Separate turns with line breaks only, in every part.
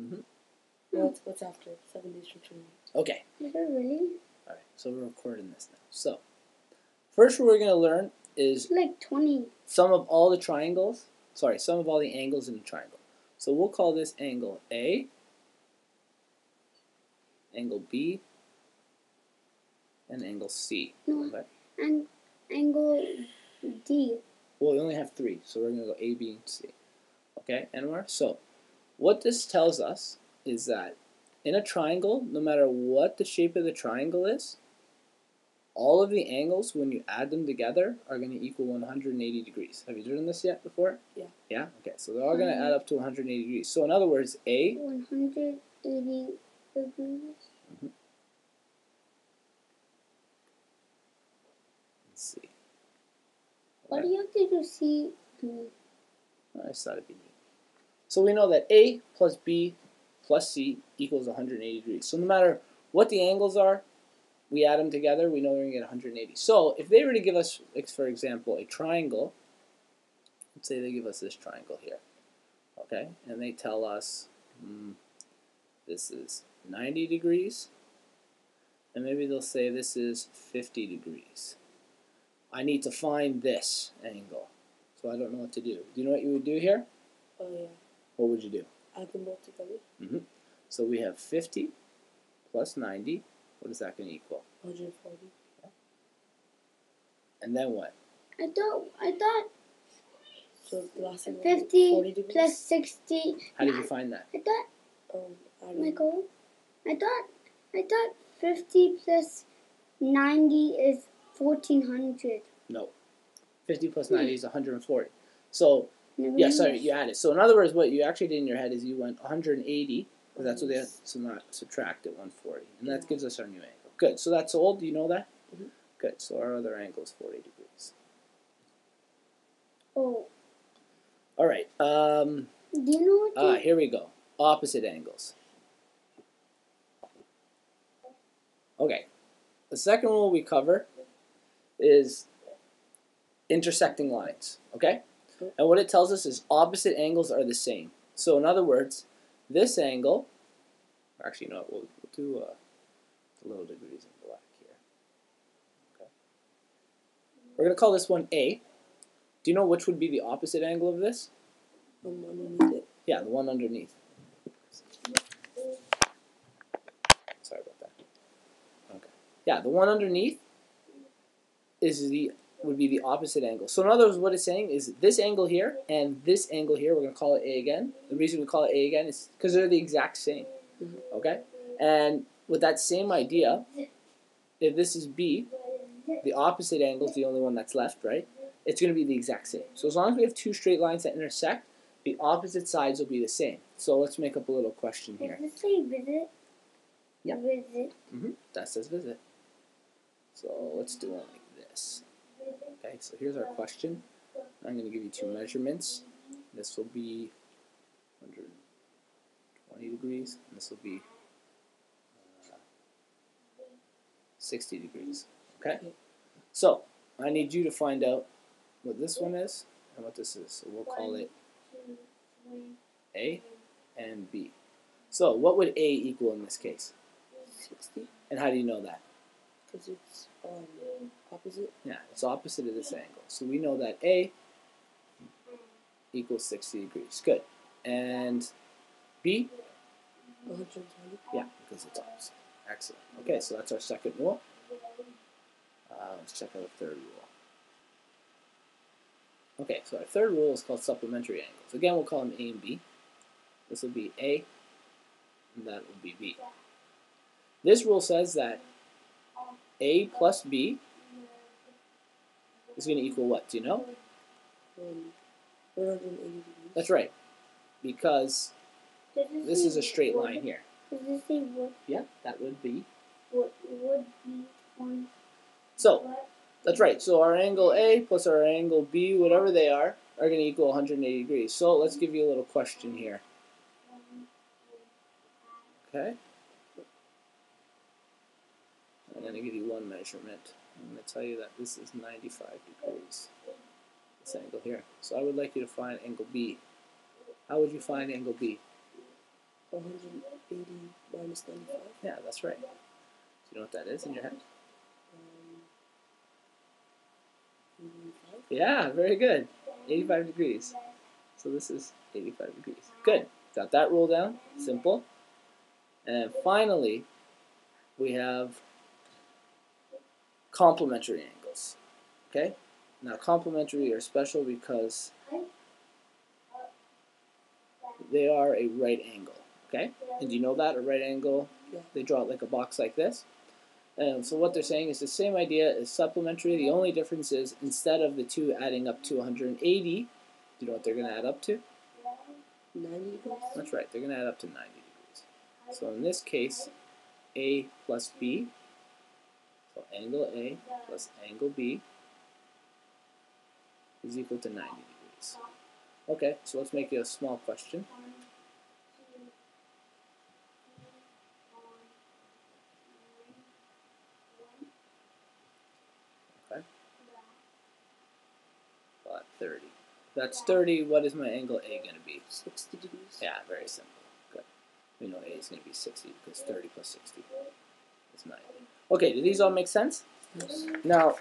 Mm-hmm.
No, what's after? 7 days from tonight.
Okay.
Is it really?
All right. So we're recording this now. So first, what we're going to learn is
It's like 20.
sum of all the triangles. Sorry, sum of all the angles in the triangle. So we'll call this angle A, angle B, and angle C.
No.
Okay?
And angle D.
Well, we only have 3, so we're going to go A, B, and C. Okay, Anwar? So what this tells us is that in a triangle, no matter what the shape of the triangle is, all of the angles, when you add them together, are going to equal 180 degrees. Have you done this yet before?
Yeah.
Yeah? Okay, so they're all going to add up to 180 degrees. So in other words, A...
180 degrees.
Let's see.
Why do you have to do C?
I just thought it'd be neat. So we know that A plus B plus C equals 180 degrees. So no matter what the angles are, we add them together, we know we're going to get 180. So if they were to give us, for example, a triangle, let's say they give us this triangle here, okay, and they tell us this is 90 degrees, and maybe they'll say this is 50 degrees. I need to find this angle, so I don't know what to do. Do you know what you would do here?
Oh, yeah.
What would you do?
Add them both together.
Mm-hmm. So we have 50 plus 90. What is that going to equal?
140.
And then what?
I thought
So the last thing
50
40 degrees?
plus 60.
How did you find that?
I thought,
I don't know.
Michael, I thought 50 plus 90 is 1400.
No. 50 plus 90 is 140. So,
Never
yeah,
mind.
sorry, you added. So in other words, what you actually did in your head is you went 180, because that's what they have to not subtract at 140. And that gives us our new angle. Good. So that's old. Do you know that?
Mm-hmm.
Good. So our other angle is 40 degrees.
Oh.
All right.
Do you know what?
Here we go. Opposite angles. Okay. The second rule we cover is intersecting lines. Okay? And what it tells us is opposite angles are the same. So in other words, this angle, actually no, we'll do a little degrees in black here. Okay. We're going to call this one A. Do you know which would be the opposite angle of this?
Underneath it.
Yeah, the one underneath. Sorry about that. Okay. Yeah, the one underneath would be the opposite angle. So in other words, what it's saying is this angle here and this angle here, we're going to call it A again. The reason we call it A again is because they're the exact same. Okay? And with that same idea, if this is B, the opposite angle is the only one that's left, right? It's going to be the exact same. So as long as we have two straight lines that intersect, the opposite sides will be the same. So let's make up a little question here.
Does it say visit?
Yeah.
Visit.
That says visit. So let's do it like this. Okay, so here's our question. I'm going to give you two measurements. This will be 120 degrees, and this will be 60 degrees. Okay? So I need you to find out what this one is and what this is. So we'll call it A and B. So what would A equal in this case?
60.
And how do you know that?
Because it's opposite.
Yeah, it's opposite of this angle. So we know that A equals 60 degrees. Good. And B?
120.
Yeah, because it's opposite. Excellent. Okay, so that's our second rule. Let's check out the third rule. Okay, so our third rule is called supplementary angles. Again, we'll call them A and B. This will be A, and that will be B. This rule says that A plus B is going to equal what? Do you know?
180 degrees.
That's right, because this is a straight line here.
Does it say what?
Yeah, that would be.
What would be one?
So, that's right. So our angle A plus our angle B, whatever they are going to equal 180 degrees. So let's give you a little question here. Okay? I'm going to give you one measurement. I'm going to tell you that this is 95 degrees. This angle here. So I would like you to find angle B. How would you find angle B?
180 minus 95.
Yeah, that's right. Do you know what that is in your head?
105.
Yeah, very good. 85 degrees. So this is 85 degrees. Good. Got that rule down. Simple. And finally, we have complementary angles. Okay? Now, complementary are special because they are a right angle. Okay? And do you know that? A right angle,
Yeah.
they draw it like a box like this. And so what they're saying is the same idea as supplementary. The only difference is instead of the two adding up to 180, do you know what they're going to add up to?
90 degrees.
That's right. They're going to add up to 90 degrees. So in this case, A plus B, so angle A plus angle B is equal to 90 degrees. Okay, so let's make it a small question. Okay. About 30. That's 30. What is my angle A going to be?
60 degrees.
Yeah, very simple. Good. We know A is going to be 60 because 30 plus 60 is 90. Okay, do these all make sense?
Yes.
Now,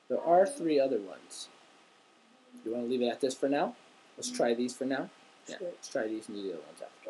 there are 3 other ones. Do you want to leave it at this for now? Let's try these for now. Yeah,
Sure.
let's try these and do the other ones after.